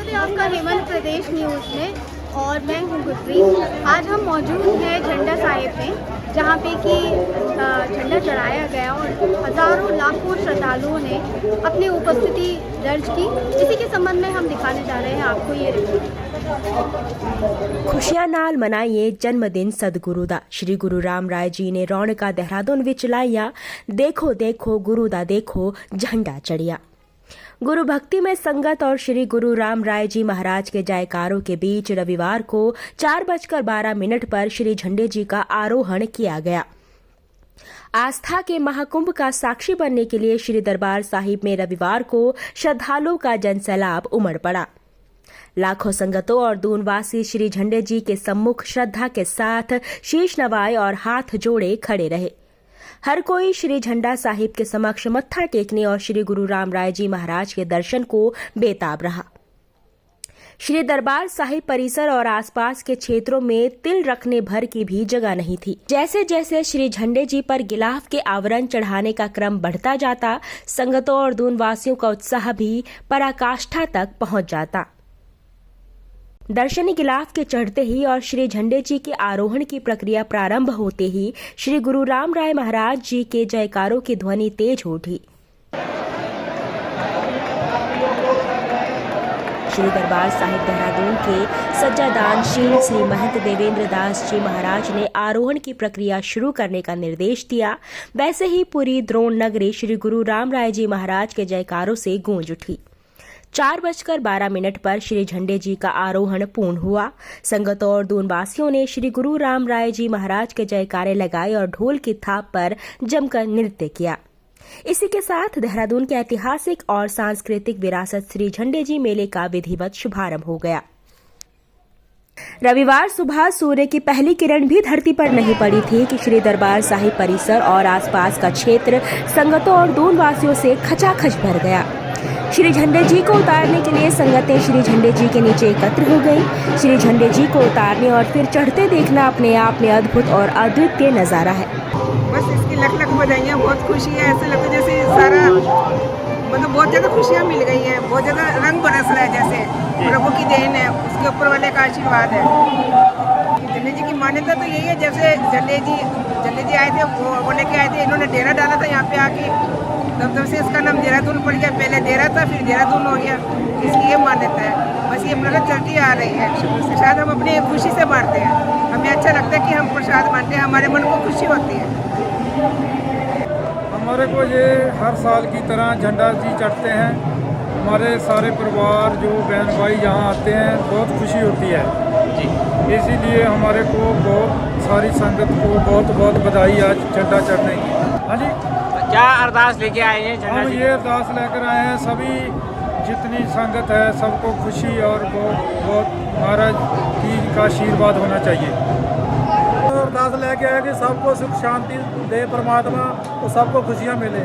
स्वागत है आपका हेमंत प्रदेश न्यूज़ में और मैं हूँ गुरप्रीत। आज हम मौजूद हैं झंडा साहिब में, जहाँ पे कि झंडा चढ़ाया गया और हज़ारों लाखों श्रद्धालुओं ने अपनी उपस्थिति दर्ज की। इसी के संबंध में हम दिखाने जा रहे हैं आपको ये रिपोर्ट। खुशियां नाल मनाइए जन्मदिन सदगुरु दा। श्री गुरु राम राय जी ने रौनका देहरादून विच लाइया। देखो देखो गुरु दा देखो झंडा चढ़िया। गुरु भक्ति में संगत और श्री गुरु राम राय जी महाराज के जयकारों के बीच रविवार को 4:12 पर श्री झंडे जी का आरोहण किया गया। आस्था के महाकुंभ का साक्षी बनने के लिए श्री दरबार साहिब में रविवार को श्रद्धालुओं का जनसैलाब उमड़ पड़ा। लाखों संगतों और दूनवासी श्री झंडे जी के सम्मुख श्रद्धा के साथ शीश नवाए और हाथ जोड़े खड़े रहे। हर कोई श्री झंडा साहिब के समक्ष मत्था टेकने और श्री गुरु राम राय जी महाराज के दर्शन को बेताब रहा। श्री दरबार साहिब परिसर और आसपास के क्षेत्रों में तिल रखने भर की भी जगह नहीं थी। जैसे जैसे श्री झंडे जी पर गिलाफ के आवरण चढ़ाने का क्रम बढ़ता जाता, संगतों और दूनवासियों का उत्साह भी पराकाष्ठा तक पहुंच जाता। दर्शनी गिलाफ के चढ़ते ही और श्री झंडे जी के आरोहण की प्रक्रिया प्रारंभ होते ही श्री गुरु राम राय महाराज जी के जयकारों की ध्वनि तेज उठी। श्री दरबार साहिब देहरादून के सज्जादानशील श्री महंत देवेंद्र दास जी महाराज ने आरोहण की प्रक्रिया शुरू करने का निर्देश दिया। वैसे ही पूरी द्रोण नगरी श्री गुरु राम राय जी महाराज के जयकारों से गूंज उठी। 4:12 पर श्री झंडे जी का आरोहण पूर्ण हुआ। संगतों और दूनवासियों ने श्री गुरु राम राय जी महाराज के जयकारे लगाए और ढोल की थाप पर जमकर नृत्य किया। इसी के साथ देहरादून के ऐतिहासिक और सांस्कृतिक विरासत श्री झंडे जी मेले का विधिवत शुभारंभ हो गया। रविवार सुबह सूर्य की पहली किरण भी धरती पर नहीं पड़ी थी कि श्री दरबार साहिब परिसर और आसपास का क्षेत्र संगतों और दूनवासियों से खचाखच भर गया। श्री झंडे जी को उतारने के लिए संगतें श्री झंडे जी के नीचे एकत्र हो गई। श्री झंडे जी को उतारने और फिर चढ़ते देखना अपने आप में अद्भुत और अद्वितीय नजारा है। बस इसकी लख बधाइयाँ, बहुत खुशी है। ऐसे लगता है जैसे सारा मतलब बहुत ज़्यादा खुशियाँ मिल गई हैं, बहुत ज़्यादा रंग बरस रहा है, जैसे प्रभु की देन है, उसके ऊपर वाले का आशीर्वाद है। झंडे जी की मान्यता तो यही है, जैसे झंडे जी आए थे वो लेके आए थे, इन्होंने डेरा डाला था यहाँ पे आके, तब से इसका नाम देहरादून पड़ गया। पहले देहरा था, फिर देहरादून हो गया। इसकी ये मान्यता है। बस ये प्रगति चलती आ रही है। प्रसाद हम अपनी खुशी से बांटते हैं। हमें अच्छा लगता है कि हम प्रसाद बांटते हैं, हमारे मन को खुशी होती है। हमारे को ये हर साल की तरह झंडा जी चढ़ते हैं। हमारे सारे परिवार जो बहन भाई यहाँ आते हैं, बहुत खुशी होती है जी। इसीलिए हमारे को बहुत सारी संगत को बहुत बहुत बधाई आज झंडा चढ़ने की। हाँ जी, क्या अरदास लेके आए हैं? हम ये अरदास लेकर आए हैं, सभी जितनी संगत है सबको खुशी और बहुत बहुत महाराज जी का आशीर्वाद होना चाहिए। अरदास लेके आए कि सबको सुख शांति दे परमात्मा, तो सबको खुशियाँ मिले,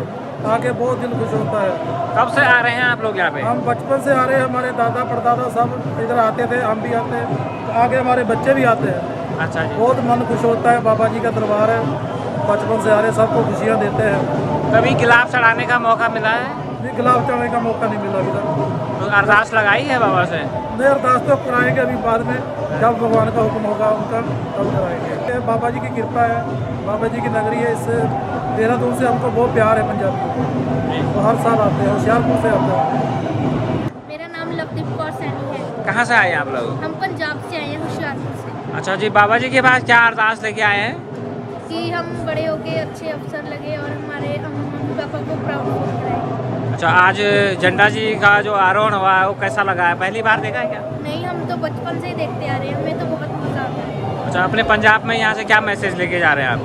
आगे बहुत दिल खुश होता है। कब से आ रहे हैं आप लोग यहाँ पे? हम बचपन से आ रहे हैं, हमारे दादा परदादा सब इधर आते थे, हम भी आते हैं, तो आगे हमारे बच्चे भी आते हैं। अच्छा जी। बहुत मन खुश होता है, बाबा जी का दरबार है, बचपन से आ रहे, सबको खुशियाँ देते हैं। कभी गिलाफ चढ़ाने का मौका मिला है? नहीं, गिलाफ चढ़ाने का मौका नहीं मिला अभी तक। तो अरदास लगाई है बाबा से? नहीं, अरदास तो कराएंगे अभी बाद में, जब भगवान का हुक्म होगा उनका तब कराएंगे। बाबा जी की कृपा है, बाबा जी की नगरी है। इससे देहरादून से हमको बहुत प्यार है पंजाबी, तो हर साल आते हैं, होशियारपुर से आते हैं। मेरा नाम लवदीप कौर सैनी है। कहाँ से आए आप लोग? हम पंजाब से आए हैं, होशियारपुर से। अच्छा जी, बाबा जी के पास क्या अरदास लेके आए हैं? कि हम बड़े होके अच्छे अफसर लगे और हमारे मम्मी पापा को प्राउड फील कराए। अच्छा, आज झंडा जी का जो आरोहण हुआ है वो कैसा लगा है? पहली बार देखा है क्या? नहीं, हम तो बचपन से ही देखते आ रहे हैं, हमें तो बहुत मज़ा आता है। अच्छा, अपने पंजाब में यहाँ से क्या मैसेज लेके जा रहे हैं आप?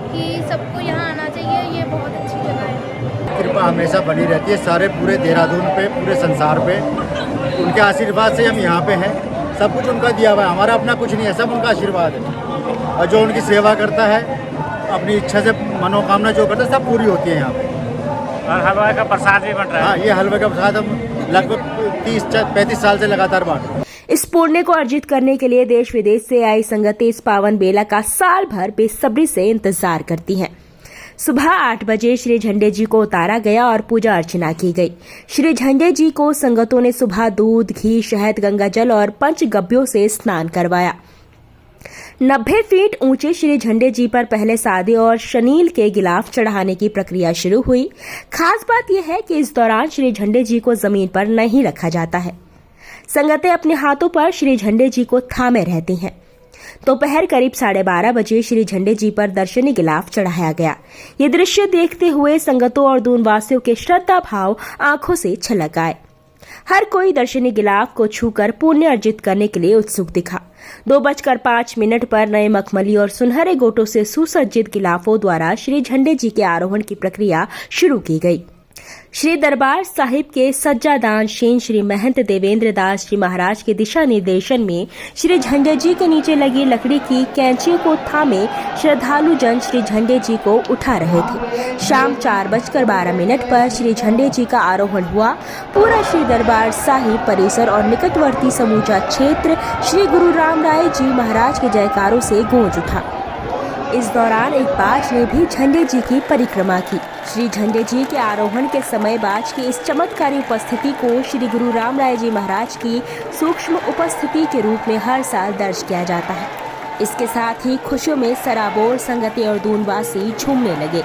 कि सबको यहाँ आना चाहिए, ये बहुत अच्छी जगह है। कृपा हमेशा बनी रहती है सारे पूरे देहरादून पे, पूरे संसार पे। उनके आशीर्वाद से हम यहाँ पे हैं। सब कुछ उनका दिया हुआ है, हमारा अपना कुछ नहीं है, सब उनका आशीर्वाद है। और जो उनकी सेवा करता है, अपनी इच्छा से मनोकामना जो करता है, सब पूरी होती है यहाँ पे। और हलवा का प्रसाद भी बन रहा है? हाँ, ये हलवे का प्रसाद हम लगभग 30-35 साल से लगातार बांट रहे हैं। इस पुण्य को अर्जित करने के लिए देश विदेश से आई संगतें इस पावन बेला का साल भर बेसब्री से इंतजार करती हैं। सुबह 8 बजे श्री झंडे जी को उतारा गया और पूजा अर्चना की गई। श्री झंडे जी को संगतों ने सुबह दूध, घी, शहद, गंगा जल और पंचगव्यों से स्नान करवाया। 90 फीट ऊंचे श्री झंडे जी पर पहले सादे और शनील के गिलाफ चढ़ाने की प्रक्रिया शुरू हुई। खास बात यह है कि इस दौरान श्री झंडे जी को जमीन पर नहीं रखा जाता है। संगतें अपने हाथों पर श्री झंडे जी को थामे रहती हैं। दोपहर करीब 12:30 बजे श्री झंडे जी पर दर्शनी गिलाफ चढ़ाया गया। ये दृश्य देखते हुए संगतों और दूनवासियों के श्रद्धा भाव आंखों से छलक आए। हर कोई दर्शनी गिलाफ को छूकर पुण्य अर्जित करने के लिए उत्सुक दिखा। 2:05 पर नए मखमली और सुनहरे गोटों से सुसज्जित गिलाफों द्वारा श्री झंडे जी के आरोहण की प्रक्रिया शुरू की गई। श्री दरबार साहिब के सज्जादानशीन श्री महंत देवेंद्र दास जी महाराज के दिशा निर्देशन में श्री झंडे जी के नीचे लगी लकड़ी की कैंचियों को थामे श्रद्धालु जन श्री झंडे जी को उठा रहे थे। शाम 4:12 पर श्री झंडे जी का आरोहण हुआ। पूरा श्री दरबार साहिब परिसर और निकटवर्ती समूचा क्षेत्र श्री गुरु राम राय जी महाराज के जयकारों से गूंज उठा। इस दौरान एक बाज ने भी झंडे जी की परिक्रमा की। श्री झंडे जी के आरोहण के समय बाज की इस चमत्कारी उपस्थिति को श्री गुरु राम राय जी महाराज की सूक्ष्म उपस्थिति के रूप में हर साल दर्ज किया जाता है। इसके साथ ही खुशियों में सराबोर संगतें और दूनवासी झूमने लगे।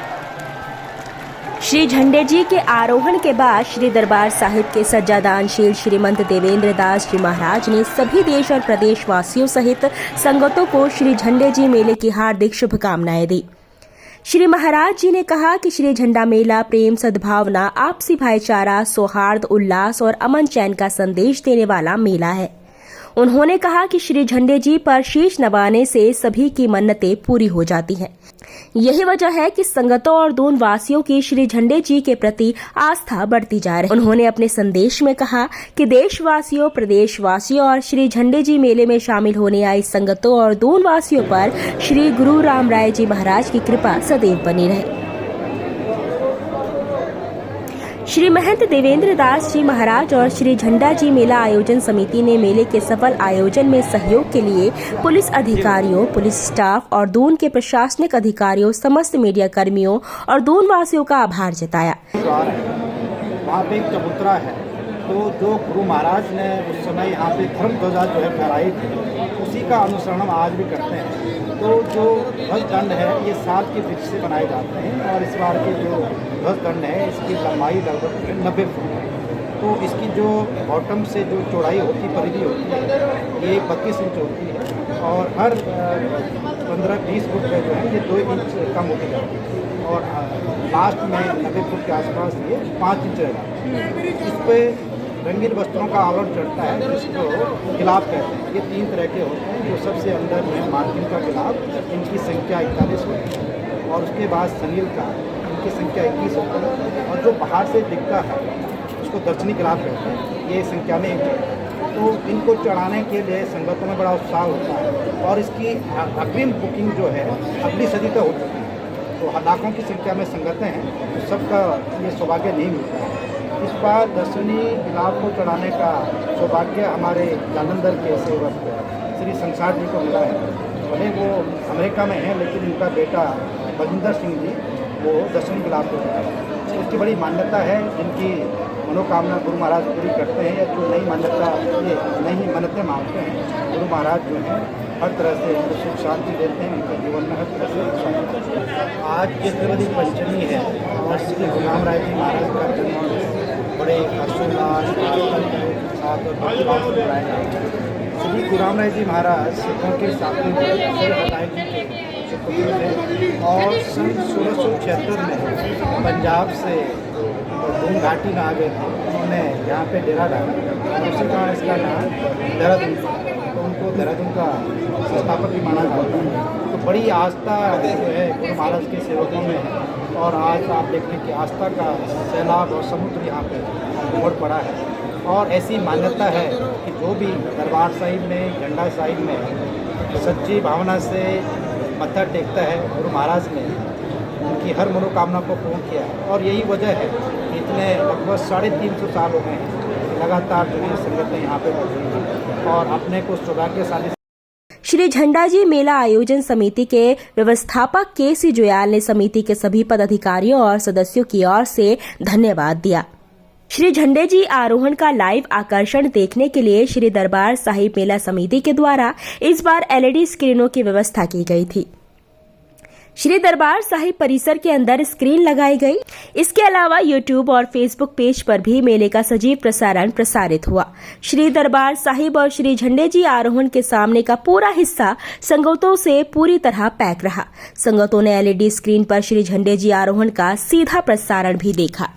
श्री झंडे जी के आरोहण के बाद श्री दरबार साहिब के सज्जादानशील श्रीमंत देवेंद्र दास जी महाराज ने सभी देश और प्रदेश वासियों सहित संगतों को श्री झंडे जी मेले की हार्दिक शुभकामनाएं दी। श्री महाराज जी ने कहा कि श्री झंडा मेला प्रेम, सद्भावना, आपसी भाईचारा, सौहार्द, उल्लास और अमन चैन का संदेश देने वाला मेला है। उन्होंने कहा कि श्री झंडे जी पर शीश नवाने से सभी की मन्नतें पूरी हो जाती हैं। यही वजह है कि संगतों और दून वासियों की श्री झंडे जी के प्रति आस्था बढ़ती जा रही है। उन्होंने अपने संदेश में कहा कि देशवासियों, प्रदेशवासियों और श्री झंडे जी मेले में शामिल होने आई संगतों और दून वासियों पर श्री गुरु राम राय जी महाराज की कृपा सदैव बनी रहे। श्री महंत देवेंद्र दास जी महाराज और श्री झंडा जी मेला आयोजन समिति ने मेले के सफल आयोजन में सहयोग के लिए पुलिस अधिकारियों, पुलिस स्टाफ और दून के प्रशासनिक अधिकारियों, समस्त मीडिया कर्मियों और दून वासियों का आभार जताया। वहाँ पे एक चबूतरा है, तो जो गुरु महाराज ने उस समय यहाँ पे धर्म ध्वजा जो है फहराई थी, उसी का अनुसरण हम आज भी करते हैं। तो जो ध्वज दंड है ये साल के वृक्ष से बनाए जाते हैं और इस बार के जो ध्वज दंड है इसकी लंबाई लगभग 90 फुट है। तो इसकी जो बॉटम से जो चौड़ाई होती, परिधि होती है, ये 32 इंच होती है और हर 15-20 फुट पे जो है ये 2 इंच कम होती जाती है और लास्ट में 90 फुट के आसपास ये 5 इंच रहेगा। इस पर रंगीन वस्त्रों का आवरण चढ़ता है जिसको गिलाफ कहते हैं। ये 3 तरह के होते हैं। जो सबसे अंदर में मार्किन का गिलाफ, इनकी संख्या 41 होती है और उसके बाद सनील का, इनकी संख्या 21 होती है और जो बाहर से दिखता है उसको दर्शनी गिलाफ कहते हैं, ये संख्या में 1 है। तो इनको चढ़ाने के लिए संगतों में बड़ा उत्साह होता है और इसकी अग्रिम बुकिंग जो है अगली सदी तक हो चुकी है। तो लाखों की संख्या में संगतें हैं, तो सबका ये सौभाग्य नहीं मिलता है। इस बार दर्शनी गिलाफ को चढ़ाने का सौभाग्य हमारे जालंधर के सेवक श्री संसार जी को मिला है। भले वो अमेरिका में हैं लेकिन उनका बेटा बलजिंदर सिंह जी वो दर्शनी गिलाफ को चढ़ाए। उसकी बड़ी मान्यता है, जिनकी मनोकामना गुरु महाराज पूरी करते हैं या जो नई मान्यता ये नई मन्नतें मांगते हैं, गुरु महाराज जो हैं हर तरह से उनको सुख शांति देते हैं, उनके जीवन में हर तरह से। आज ये त्रिवेदी पंचमी है और श्री गुरु राम राय जी महाराज का जन्म बड़े हर्षोल्लास साथ और भक्तिभाव से मनाया जाता है। श्री गुरु राम राय जी महाराज सिखों के 7वें गुरु जी के सुपुत्र थे और सन 1676 में पंजाब से धूम घाटी में आ गए थे। उन्होंने यहाँ पे डेरा डाला और उसी कारण इसका नाम देहरादून था। तो उनको देहरादून का संस्थापक भी माना जाता है। तो बड़ी आस्था जो है गुरु महाराज के सेवकों में है और आज आप देख लें कि आस्था का सैलाब और समुद्र यहाँ पे उमड़ पड़ा है। और ऐसी मान्यता है कि जो भी दरबार साहिब में, झंडा साहिब में सच्ची भावना से मत्था टेकता है, गुरु महाराज ने उनकी हर मनोकामना को पूर्ण किया है। और यही वजह है कि इतने लगभग 350 साल हो गए हैं लगातार जो ये संगतें यहाँ पे बढ़ रही हैं और अपने को सौभाग्यशाली श्री झंडा जी मेला आयोजन समिति के व्यवस्थापक के.सी. जोयाल ने समिति के सभी पदाधिकारियों और सदस्यों की ओर से धन्यवाद दिया। श्री झंडे जी आरोहण का लाइव आकर्षण देखने के लिए श्री दरबार साहिब मेला समिति के द्वारा इस बार LED स्क्रीनों की व्यवस्था की गई थी। श्री दरबार साहिब परिसर के अंदर स्क्रीन लगाई गई। इसके अलावा YouTube और Facebook पेज पर भी मेले का सजीव प्रसारण प्रसारित हुआ। श्री दरबार साहिब और श्री झंडे जी आरोहण के सामने का पूरा हिस्सा संगतों से पूरी तरह पैक रहा। संगतों ने LED स्क्रीन पर श्री झंडे जी आरोहण का सीधा प्रसारण भी देखा।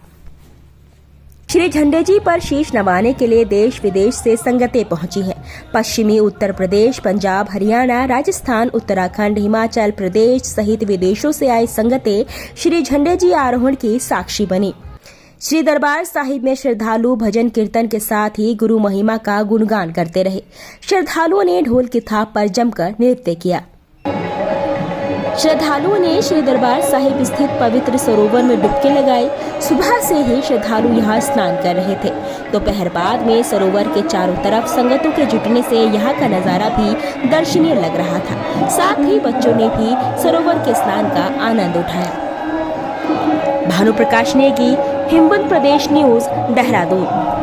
श्री झंडे जी पर शीश नवाने के लिए देश विदेश से संगतें पहुंची हैं। पश्चिमी उत्तर प्रदेश, पंजाब, हरियाणा, राजस्थान, उत्तराखंड, हिमाचल प्रदेश सहित विदेशों से आई संगतें श्री झंडे जी आरोहण की साक्षी बनी। श्री दरबार साहिब में श्रद्धालु भजन कीर्तन के साथ ही गुरु महिमा का गुणगान करते रहे। श्रद्धालुओं ने ढोल की थाप पर जमकर नृत्य किया। श्रद्धालुओं ने श्री दरबार साहिब स्थित पवित्र सरोवर में डुबकी लगाई। सुबह से ही श्रद्धालु यहां स्नान कर रहे थे। दोपहर बाद में सरोवर के चारों तरफ संगतों के जुटने से यहां का नजारा भी दर्शनीय लग रहा था। साथ ही बच्चों ने भी सरोवर के स्नान का आनंद उठाया। भानु प्रकाश नेगी, हिमवंत प्रदेश न्यूज, देहरादून।